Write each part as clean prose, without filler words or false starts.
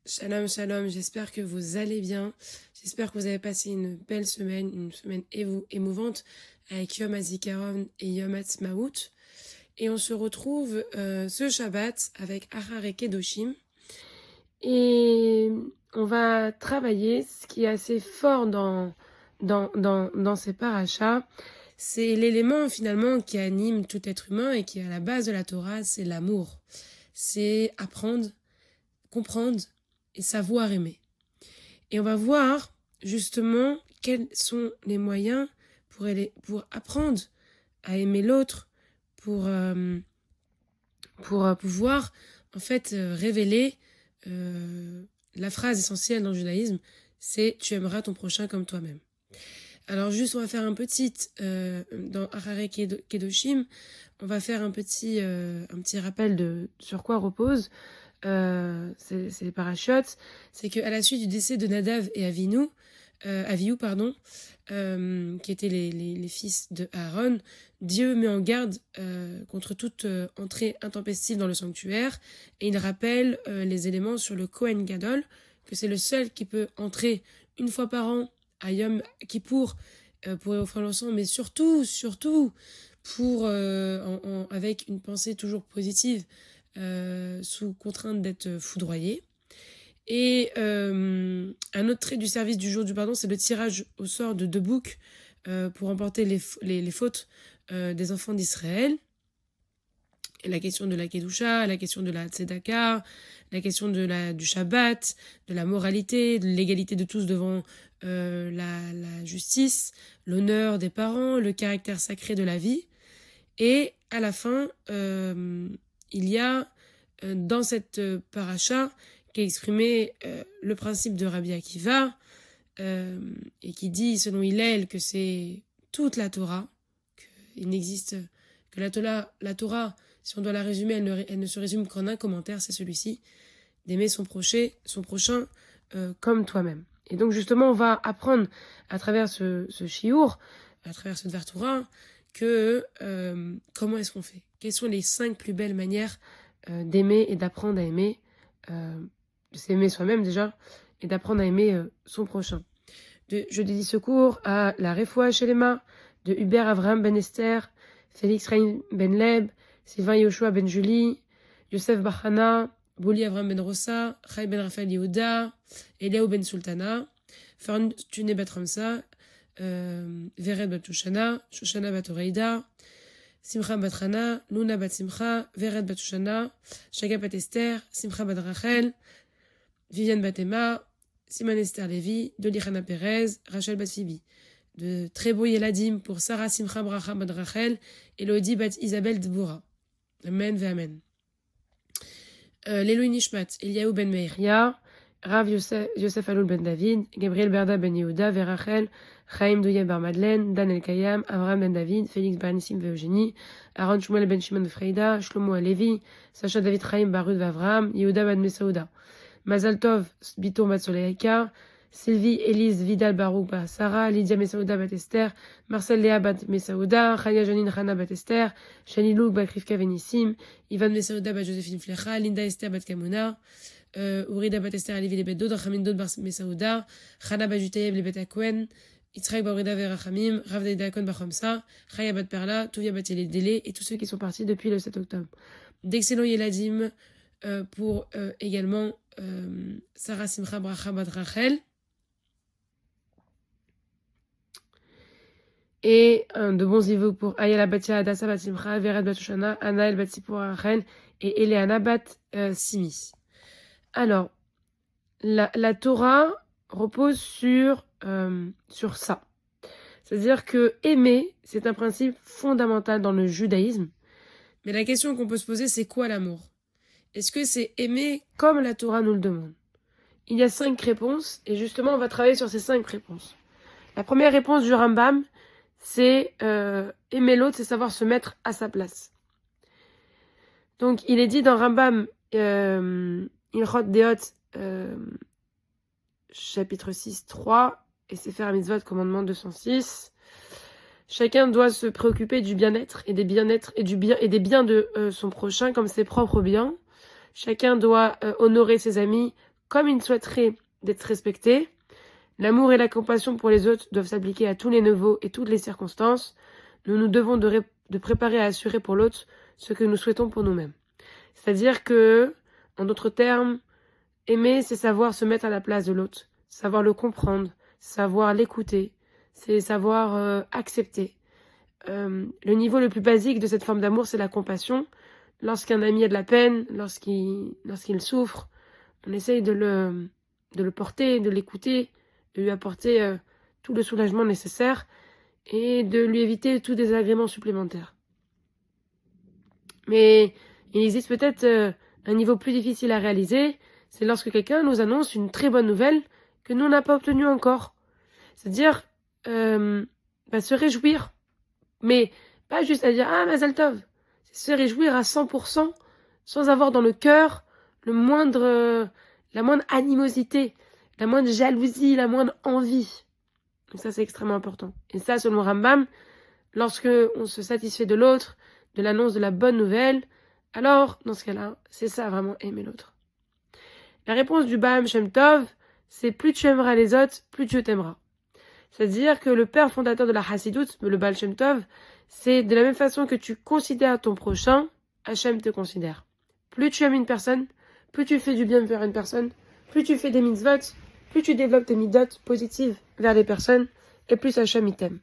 Shalom, shalom, j'espère que vous allez bien. J'espère que vous avez passé une belle semaine, une semaine émouvante avec Yom HaZikaron et Yom HaTzmaout. Et on se retrouve ce Shabbat avec Acharei Kedoshim. Et on va travailler ce qui est assez fort dans ces parachas. C'est l'élément finalement qui anime tout être humain et qui est à la base de la Torah, c'est l'amour. C'est apprendre, comprendre et savoir aimer. Et on va voir justement quels sont les moyens pour apprendre à aimer l'autre, pour pouvoir en fait révéler la phrase essentielle dans le judaïsme, c'est « tu aimeras ton prochain comme toi-même ». Alors juste, on va faire un petit, dans Acharei Kedoshim, on va faire un petit rappel de sur quoi repose c'est les parachutes. C'est qu'à la suite du décès de Nadav et Avihu, qui étaient les fils de Aaron, Dieu met en garde contre toute entrée intempestive dans le sanctuaire, et il rappelle les éléments sur le Kohen Gadol, que c'est le seul qui peut entrer une fois par an à Yom Kippour pour offrir l'encens, mais surtout pour avec une pensée toujours positive, sous contrainte d'être foudroyé. Et un autre trait du service du jour du pardon, c'est le tirage au sort de 2 boucs pour emporter les fautes des enfants d'Israël. Et la question de la Kedusha, la question de la Tzedaka, la question du Shabbat, de la moralité, de l'égalité de tous devant la justice, l'honneur des parents, le caractère sacré de la vie. Et à la fin, il y a dans cette paracha qui a exprimé le principe de Rabbi Akiva et qui dit selon Hillel que c'est toute la Torah, qu'il n'existe que la Torah, si on doit la résumer, elle ne se résume qu'en un commentaire, c'est celui-ci, d'aimer son prochain comme toi-même. Et donc justement, on va apprendre à travers ce shiur, à travers ce Dvar Torah, que comment est-ce qu'on fait? Quelles sont les 5 plus belles manières d'aimer et d'apprendre à aimer, de s'aimer soi-même déjà, et d'apprendre à aimer son prochain. Je dédie ce cours à la Refoua Shelema, de Hubert Avraham Ben Esther, Félix Rein Ben Leb, Sylvain Yoshua Ben Julie, Yosef Bachana, Bouli Avraham Ben Rossa, Chai Ben Raphaël Yehuda, Eliaou Ben Sultana, Fortuné Bat Ramsa, Vered Bat Shoshana, Shoshana Bat Oreida, Simcha Bat Rana, Luna Bat Simcha, Vered Bat Shoshana, Shaga Bat Esther, Simcha Bat Rachel, Viviane Bat Emma, Simone Esther Lévy, Dolichana Perez, Rachel Bat Phoebe. De très beaux Yeladim pour Sarah Simcha Bracha Bat Rachel, Elodie Bat Isabelle Dboura. Amen ve Amen. L'Elohim Nishmat, Eliaou Ben Meirya, Rav Yosef Aloul Ben David, Gabriel Berda Ben Yehuda, Verachel, Chaim Douye Bar Madeleine, Dan El Kayam, Avraham Ben David, Félix Bar Nissim Eugénie, Aaron Shmuel Ben Shimon Freida, Shlomo Alevi, Sacha David Chaim Barud Vavram, Yehuda Ben Mesauda, Mazal Tov Bito Bat Soleika, Sylvie Elise Vidal Barouk Bat Sarah, Lydia Mesauda Bat Esther, Marcel Léa Bat Mesauda, Chaya Janine Chana Bat Esther, Shani Louk Bat Rivka Venissim, Ivan Mesauda Bat Joséphine Flecha, Linda Esther Bat Kamuna, Urida Bat Esther Alivi Lebet Dod, Rachamin Dod Bar Mesauda, Chana Bat Jutayeb Lebet Akwen, Yitzhak Baurida Verachamim, Rav Daidakon Bachamsa, Chaya Bat Perla, Tuvia Bat Délé et tous ceux qui sont partis depuis le 7 octobre. D'excellents Yeladim pour également Sarah Simcha Bracha Bat Rachel. Et de bons zivou pour Ayala Batia Adassa Bat Simcha, Vered Bat Shoshana, Anaël Bat Sipur Rachel et Eleana Bat Simi. Alors, la Torah repose sur ça. C'est-à-dire que aimer, c'est un principe fondamental dans le judaïsme. Mais la question qu'on peut se poser, c'est quoi l'amour? Est-ce que c'est aimer comme la Torah nous le demande? Il y a 5 réponses, et justement, on va travailler sur ces 5 réponses. La première réponse du Rambam, c'est aimer l'autre, c'est savoir se mettre à sa place. Donc, il est dit dans Rambam, Ilchot Deot, chapitre 6, 3, et Sefer HaMitzvot, commandement 206. Chacun doit se préoccuper du bien-être et des bien-être et des biens de son prochain comme ses propres biens. Chacun doit honorer ses amis comme il souhaiterait d'être respecté. L'amour et la compassion pour les autres doivent s'appliquer à tous les niveaux et toutes les circonstances. Nous devons de préparer à assurer pour l'autre ce que nous souhaitons pour nous-mêmes. C'est-à-dire que, en d'autres termes, aimer, c'est savoir se mettre à la place de l'autre, savoir le comprendre, savoir l'écouter, c'est savoir accepter. Le niveau le plus basique de cette forme d'amour, c'est la compassion. Lorsqu'un ami a de la peine, lorsqu'il souffre, on essaye de le porter, de l'écouter, de lui apporter tout le soulagement nécessaire et de lui éviter tout désagrément supplémentaire. Mais il existe peut-être un niveau plus difficile à réaliser, c'est lorsque quelqu'un nous annonce une très bonne nouvelle que nous n'avons pas obtenue encore. C'est-à-dire se réjouir, mais pas juste à dire « Ah, Mazal Tov !» C'est se réjouir à 100%, sans avoir dans le cœur la moindre animosité, la moindre jalousie, la moindre envie. Donc ça, c'est extrêmement important. Et ça, selon Rambam, lorsque on se satisfait de l'autre, de l'annonce de la bonne nouvelle, alors, dans ce cas-là, c'est ça, vraiment aimer l'autre. La réponse du Baal Shem Tov, c'est plus tu aimeras les autres, plus Dieu t'aimera. C'est-à-dire que le père fondateur de la Hassidout, le Baal Shem Tov, c'est de la même façon que tu considères ton prochain, Hachem te considère. Plus tu aimes une personne, plus tu fais du bien vers une personne, plus tu fais des mitzvot, plus tu développes tes midot positives vers les personnes, et plus Hachem t'aime.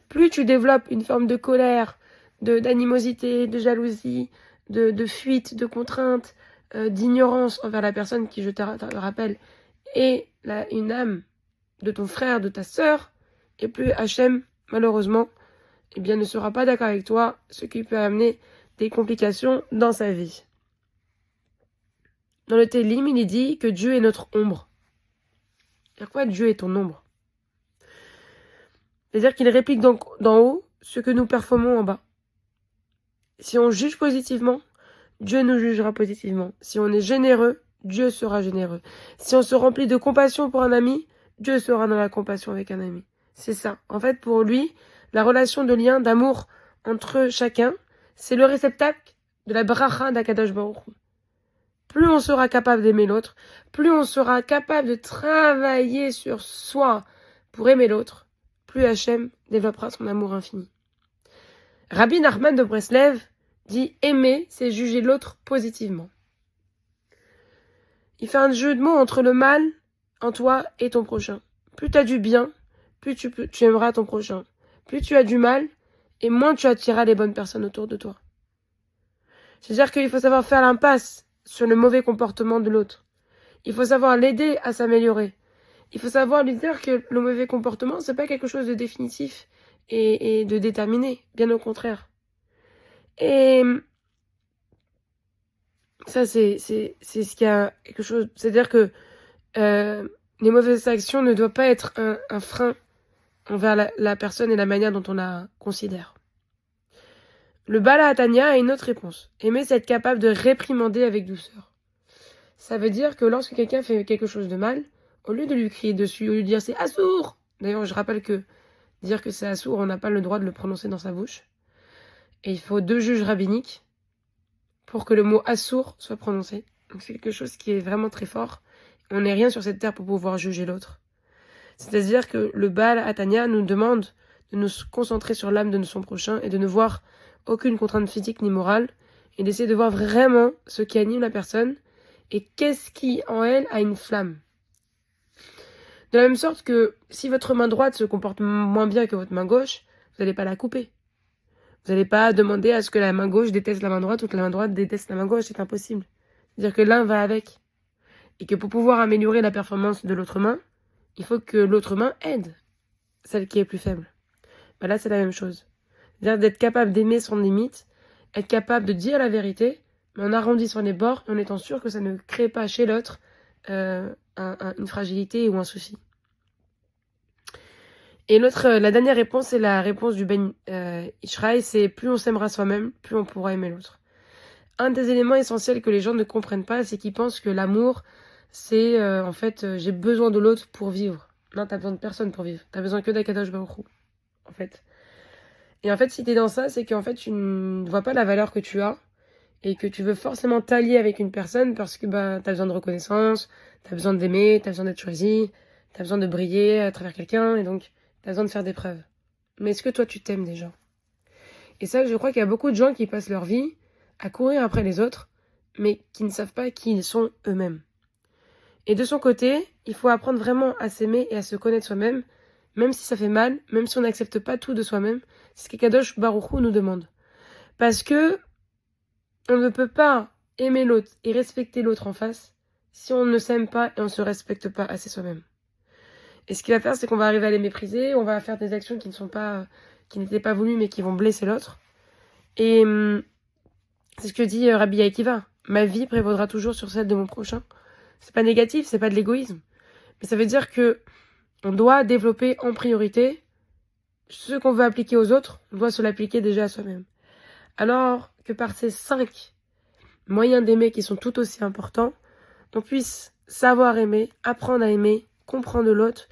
Plus tu développes une forme de colère, d'animosité, de jalousie, de fuite, de contrainte, d'ignorance envers la personne qui, je te rappelle, est une âme de ton frère, de ta sœur, et plus Hachem, malheureusement, ne sera pas d'accord avec toi, ce qui peut amener des complications dans sa vie. Dans le Télim, il est dit que Dieu est notre ombre. C'est-à-dire quoi, Dieu est ton ombre? C'est-à-dire qu'il réplique donc d'en haut ce que nous performons en bas. Si on juge positivement, Dieu nous jugera positivement. Si on est généreux, Dieu sera généreux. Si on se remplit de compassion pour un ami, Dieu sera dans la compassion avec un ami. C'est ça. En fait, pour lui, la relation de lien, d'amour entre chacun, c'est le réceptacle de la bracha d'Akadosh Baruch Hu. Plus on sera capable d'aimer l'autre, plus on sera capable de travailler sur soi pour aimer l'autre, plus Hachem développera son amour infini. Rabbi Nachman de Breslev dit « Aimer, c'est juger l'autre positivement ». Il fait un jeu de mots entre le mal en toi et ton prochain. Plus tu as du bien, plus tu aimeras ton prochain. Plus tu as du mal, et moins tu attireras les bonnes personnes autour de toi. C'est-à-dire qu'il faut savoir faire l'impasse sur le mauvais comportement de l'autre. Il faut savoir l'aider à s'améliorer. Il faut savoir lui dire que le mauvais comportement, c'est pas quelque chose de définitif et de déterminé, bien au contraire. Et ça, c'est ce qu'il y a quelque chose. C'est-à-dire que les mauvaises actions ne doivent pas être un frein envers la personne et la manière dont on la considère. Le Bala Hatanya a une autre réponse. Aimer, c'est être capable de réprimander avec douceur. Ça veut dire que lorsque quelqu'un fait quelque chose de mal, au lieu de lui crier dessus, au lieu de dire c'est assour. D'ailleurs, je rappelle que dire que c'est assour, on n'a pas le droit de le prononcer dans sa bouche. Et il faut 2 juges rabbiniques pour que le mot assour soit prononcé. Donc c'est quelque chose qui est vraiment très fort. On n'est rien sur cette terre pour pouvoir juger l'autre. C'est-à-dire que le Baal Hatanya nous demande de nous concentrer sur l'âme de son prochain et de ne voir aucune contrainte physique ni morale et d'essayer de voir vraiment ce qui anime la personne et qu'est-ce qui en elle a une flamme. De la même sorte que si votre main droite se comporte moins bien que votre main gauche, vous n'allez pas la couper. Vous n'allez pas demander à ce que la main gauche déteste la main droite ou que la main droite déteste la main gauche, c'est impossible. C'est-à-dire que l'un va avec. Et que pour pouvoir améliorer la performance de l'autre main, il faut que l'autre main aide celle qui est plus faible. Là, c'est la même chose. C'est-à-dire d'être capable d'aimer son limite, être capable de dire la vérité, mais en arrondissant les bords et en étant sûr que ça ne crée pas chez l'autre une fragilité ou un souci. Et la dernière réponse, c'est la réponse du Ben Ishraï, c'est plus on s'aimera soi-même, plus on pourra aimer l'autre. Un des éléments essentiels que les gens ne comprennent pas, c'est qu'ils pensent que l'amour, c'est j'ai besoin de l'autre pour vivre. Non, t'as besoin de personne pour vivre. T'as besoin que d'Akadosh Baruch Hu, en fait. Et en fait, si t'es dans ça, c'est qu'en fait, tu ne vois pas la valeur que tu as et que tu veux forcément t'allier avec une personne parce que t'as besoin de reconnaissance, t'as besoin d'aimer, t'as besoin d'être choisi, t'as besoin de briller à travers quelqu'un, et donc t'as besoin de faire des preuves. Mais est-ce que toi, tu t'aimes déjà? Et ça, je crois qu'il y a beaucoup de gens qui passent leur vie à courir après les autres, mais qui ne savent pas qui ils sont eux-mêmes. Et de son côté, il faut apprendre vraiment à s'aimer et à se connaître soi-même, même si ça fait mal, même si on n'accepte pas tout de soi-même. C'est ce que Kadosh Baruch Hu nous demande. Parce que on ne peut pas aimer l'autre et respecter l'autre en face si on ne s'aime pas et on ne se respecte pas assez soi-même. Et ce qu'il va faire, c'est qu'on va arriver à les mépriser, on va faire des actions qui n'étaient pas voulues mais qui vont blesser l'autre. Et c'est ce que dit Rabbi Akiva. Ma vie prévaudra toujours sur celle de mon prochain. C'est pas négatif, c'est pas de l'égoïsme. Mais ça veut dire que on doit développer en priorité ce qu'on veut appliquer aux autres, on doit se l'appliquer déjà à soi-même. Alors que par ces 5 moyens d'aimer qui sont tout aussi importants, on puisse savoir aimer, apprendre à aimer, comprendre l'autre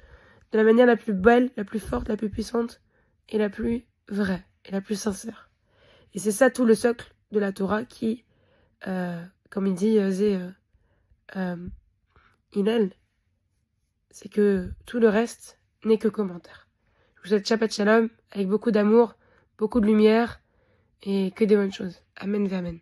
de la manière la plus belle, la plus forte, la plus puissante et la plus vraie et la plus sincère. Et c'est ça tout le socle de la Torah qui, comme il dit Hillel, c'est que tout le reste n'est que commentaire. Je vous souhaite Shabbat Shalom avec beaucoup d'amour, beaucoup de lumière et que des bonnes choses. Amen, amen.